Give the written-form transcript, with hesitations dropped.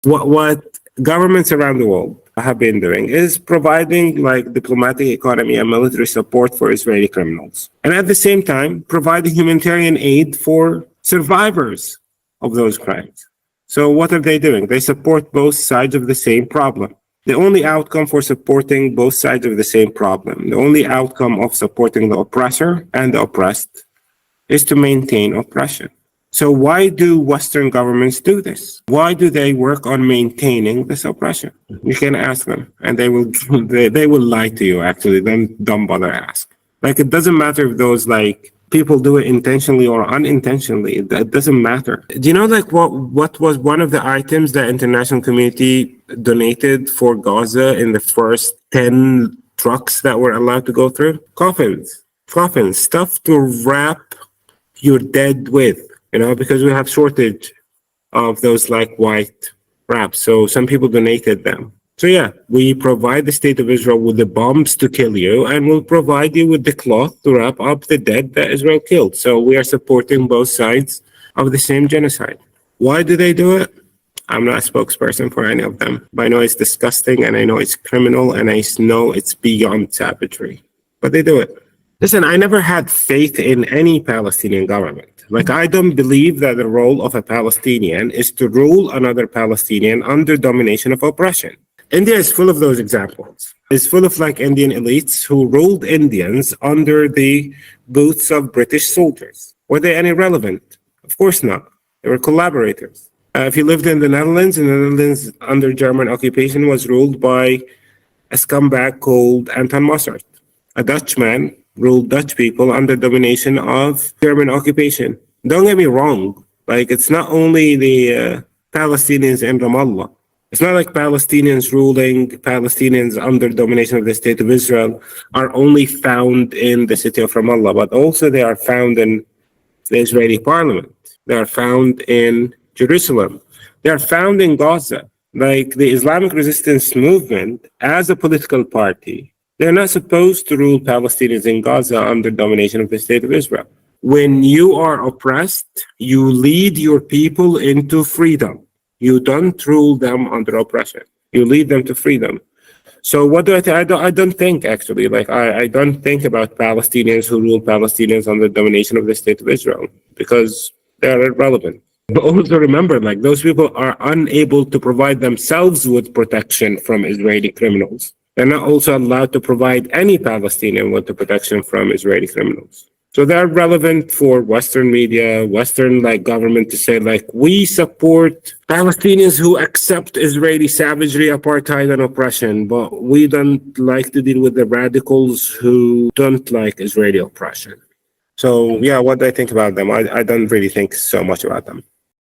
What governments around the world have been doing is providing like diplomatic, economy, and military support for Israeli criminals, and at the same time providing humanitarian aid for survivors of those crimes. So what are they doing? They support both sides of the same problem. The only outcome for supporting both sides of the same problem, the only outcome of supporting the oppressor and the oppressed is to maintain oppression. So why do Western governments do this? Why do they work on maintaining this oppression? You can ask them, and they will they will lie to you. Actually, then don't bother ask. Like it doesn't matter if those like people do it intentionally or unintentionally. It doesn't matter. Do you know like what was one of the items that international community donated for Gaza in the first 10 trucks that were allowed to go through? Coffins, stuff to wrap your dead with. You know, because we have shortage of those like white wraps. So some people donated them. So yeah, we provide the state of Israel with the bombs to kill you, and we'll provide you with the cloth to wrap up the dead that Israel killed. So we are supporting both sides of the same genocide. Why do they do it? I'm not a spokesperson for any of them. But I know it's disgusting, and I know it's criminal, and I know it's beyond savagery. But they do it. Listen, I never had faith in any Palestinian government. Like, I don't believe that the role of a Palestinian is to rule another Palestinian under domination of oppression. India is full of those examples. It's full of like Indian elites who ruled Indians under the boots of British soldiers. Were they any relevant? Of course not. They were collaborators. If you lived in the Netherlands under German occupation was ruled by a scumbag called Anton Mossert, a Dutchman ruled Dutch people under domination of German occupation. Don't get me wrong. Like, it's not only the Palestinians in Ramallah. It's not like Palestinians ruling Palestinians under domination of the state of Israel are only found in the city of Ramallah, but also they are found in the Israeli parliament. They are found in Jerusalem. They are found in Gaza. Like the Islamic resistance movement as a political party, they're not supposed to rule Palestinians in Gaza under domination of the state of Israel. When you are oppressed, you lead your people into freedom. You don't rule them under oppression. You lead them to freedom. So what do I think? I don't think actually, like I don't think about Palestinians who rule Palestinians under domination of the state of Israel because they are irrelevant. But also remember, like those people are unable to provide themselves with protection from Israeli criminals. They're not also allowed to provide any Palestinian with the protection from Israeli criminals. So they're relevant for Western media, Western like government to say like, we support Palestinians who accept Israeli savagery, apartheid, and oppression, but we don't like to deal with the radicals who don't like Israeli oppression. So yeah, what do I think about them? I don't really think so much about them.